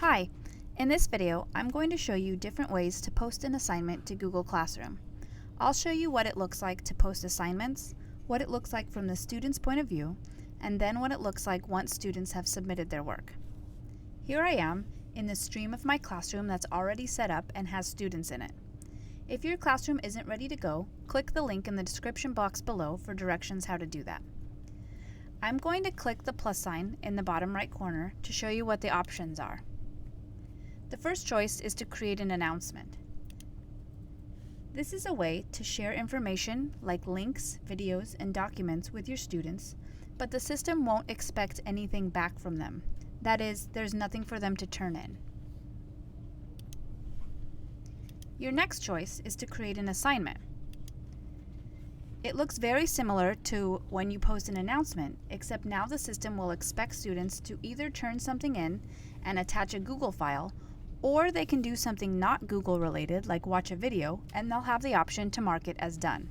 Hi, in this video I'm going to show you different ways to post an assignment to Google Classroom. I'll show you what it looks like to post assignments, what it looks like from the student's point of view, and then what it looks like once students have submitted their work. Here I am in the stream of my classroom that's already set up and has students in it. If your classroom isn't ready to go, click the link in the description box below for directions how to do that. I'm going to click the plus sign in the bottom right corner to show you what the options are. The first choice is to create an announcement. This is a way to share information like links, videos, and documents with your students, but the system won't expect anything back from them. That is, there's nothing for them to turn in. Your next choice is to create an assignment. It looks very similar to when you post an announcement, except now the system will expect students to either turn something in and attach a Google file, or they can do something not Google related like watch a video, and they'll have the option to mark it as done.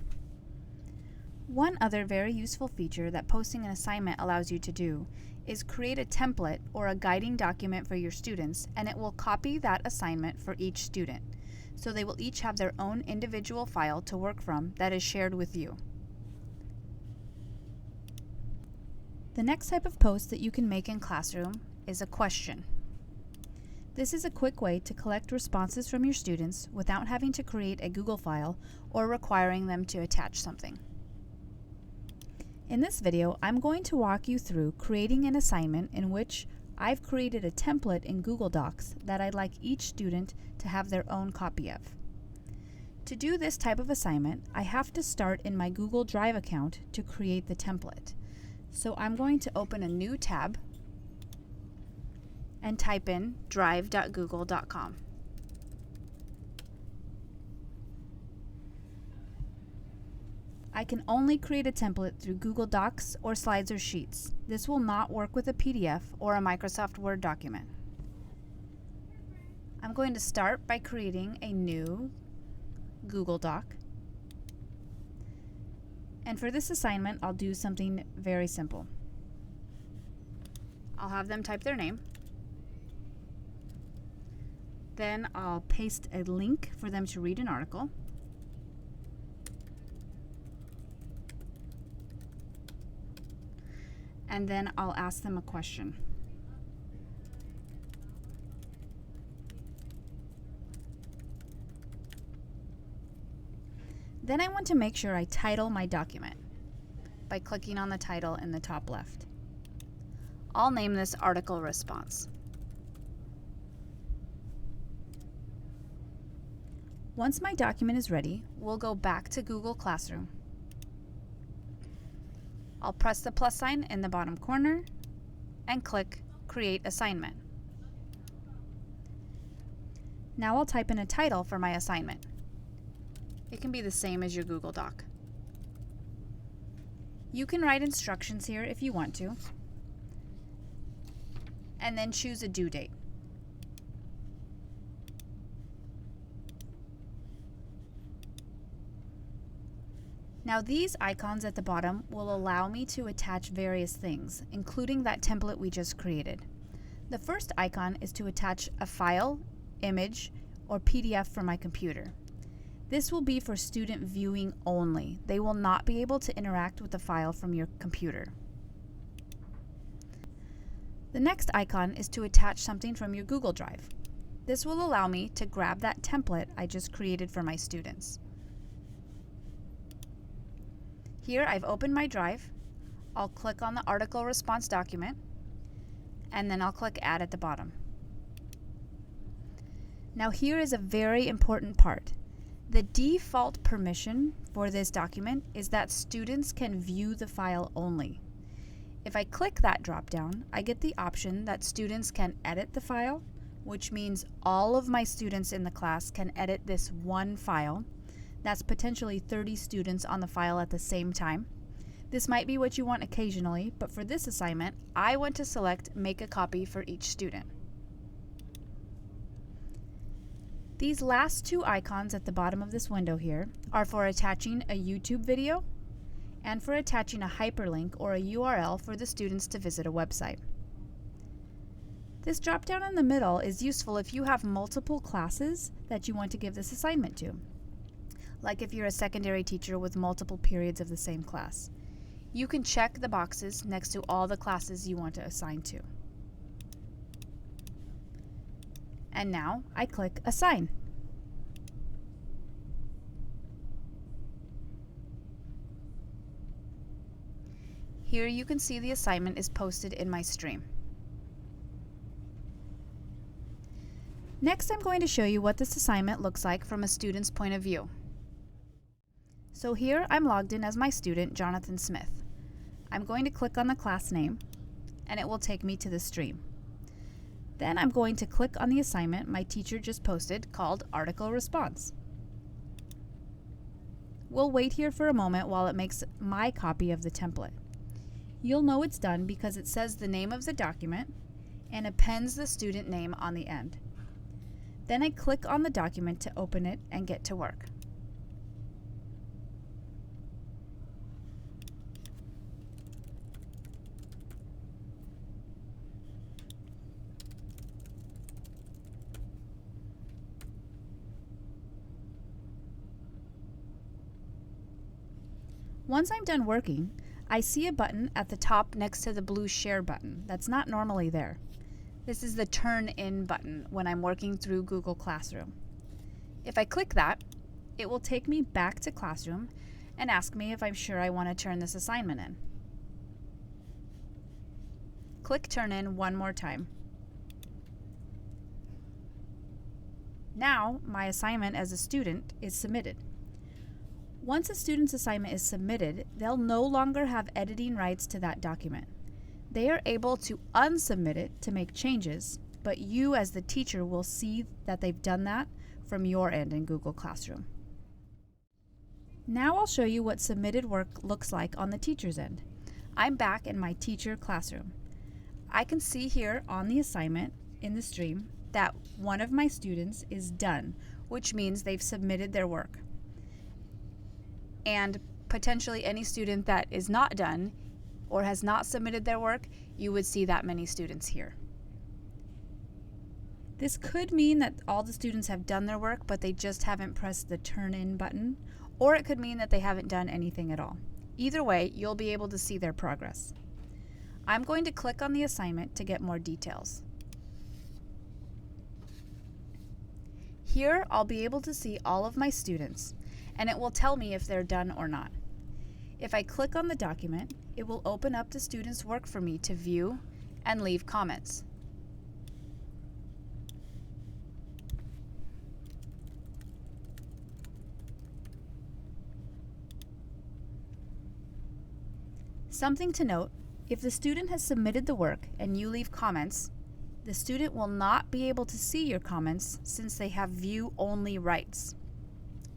One other very useful feature that posting an assignment allows you to do is create a template or a guiding document for your students, and it will copy that assignment for each student. So they will each have their own individual file to work from that is shared with you. The next type of post that you can make in Classroom is a question. This is a quick way to collect responses from your students without having to create a Google file or requiring them to attach something. In this video, I'm going to walk you through creating an assignment in which I've created a template in Google Docs that I'd like each student to have their own copy of. To do this type of assignment, I have to start in my Google Drive account to create the template. So I'm going to open a new tab and type in drive.google.com. I can only create a template through Google Docs or Slides or Sheets. This will not work with a PDF or a Microsoft Word document. I'm going to start by creating a new Google Doc. And for this assignment, I'll do something very simple. I'll have them type their name. Then I'll paste a link for them to read an article. And then I'll ask them a question. Then I want to make sure I title my document by clicking on the title in the top left. I'll name this Article Response. Once my document is ready, we'll go back to Google Classroom. I'll press the plus sign in the bottom corner and click Create Assignment. Now I'll type in a title for my assignment. It can be the same as your Google Doc. You can write instructions here if you want to, and then choose a due date. Now these icons at the bottom will allow me to attach various things, including that template we just created. The first icon is to attach a file, image, or PDF from my computer. This will be for student viewing only. They will not be able to interact with the file from your computer. The next icon is to attach something from your Google Drive. This will allow me to grab that template I just created for my students. Here I've opened my drive. I'll click on the article response document, and then I'll click Add at the bottom. Now here is a very important part. The default permission for this document is that students can view the file only. If I click that drop-down, I get the option that students can edit the file, which means all of my students in the class can edit this one file. That's potentially 30 students on the file at the same time. This might be what you want occasionally, but for this assignment, I want to select Make a Copy for each student. These last two icons at the bottom of this window here are for attaching a YouTube video and for attaching a hyperlink or a URL for the students to visit a website. This drop down in the middle is useful if you have multiple classes that you want to give this assignment to, like if you're a secondary teacher with multiple periods of the same class. You can check the boxes next to all the classes you want to assign to. And now I click Assign. Here you can see the assignment is posted in my stream. Next, I'm going to show you what this assignment looks like from a student's point of view. So here I'm logged in as my student, Jonathan Smith. I'm going to click on the class name, and it will take me to the stream. Then I'm going to click on the assignment my teacher just posted called Article Response. We'll wait here for a moment while it makes my copy of the template. You'll know it's done because it says the name of the document and appends the student name on the end. Then I click on the document to open it and get to work. Once I'm done working, I see a button at the top next to the blue Share button that's not normally there. This is the Turn In button when I'm working through Google Classroom. If I click that, it will take me back to Classroom and ask me if I'm sure I want to turn this assignment in. Click Turn In one more time. Now, my assignment as a student is submitted. Once a student's assignment is submitted, they'll no longer have editing rights to that document. They are able to unsubmit it to make changes, but you as the teacher will see that they've done that from your end in Google Classroom. Now I'll show you what submitted work looks like on the teacher's end. I'm back in my teacher classroom. I can see here on the assignment in the stream that one of my students is done, which means they've submitted their work. And potentially any student that is not done or has not submitted their work, you would see that many students here. This could mean that all the students have done their work, but they just haven't pressed the Turn In button, or it could mean that they haven't done anything at all. Either way, you'll be able to see their progress. I'm going to click on the assignment to get more details. Here, I'll be able to see all of my students, and it will tell me if they're done or not. If I click on the document, it will open up the student's work for me to view and leave comments. Something to note, if the student has submitted the work and you leave comments, the student will not be able to see your comments since they have view-only rights.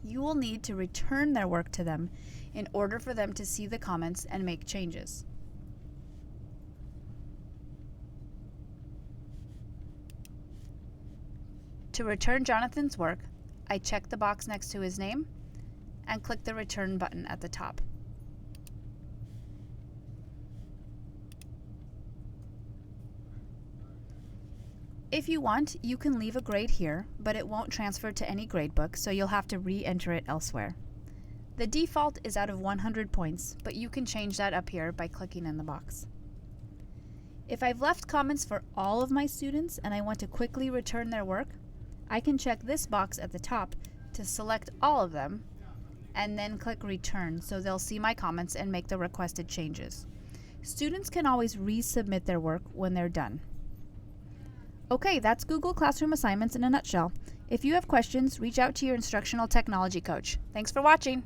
You will need to return their work to them in order for them to see the comments and make changes. To return Jonathan's work, I check the box next to his name and click the Return button at the top. If you want, you can leave a grade here, but it won't transfer to any gradebook, so you'll have to re-enter it elsewhere. The default is out of 100 points, but you can change that up here by clicking in the box. If I've left comments for all of my students and I want to quickly return their work, I can check this box at the top to select all of them and then click Return so they'll see my comments and make the requested changes. Students can always resubmit their work when they're done. Okay, that's Google Classroom assignments in a nutshell. If you have questions, reach out to your instructional technology coach. Thanks for watching.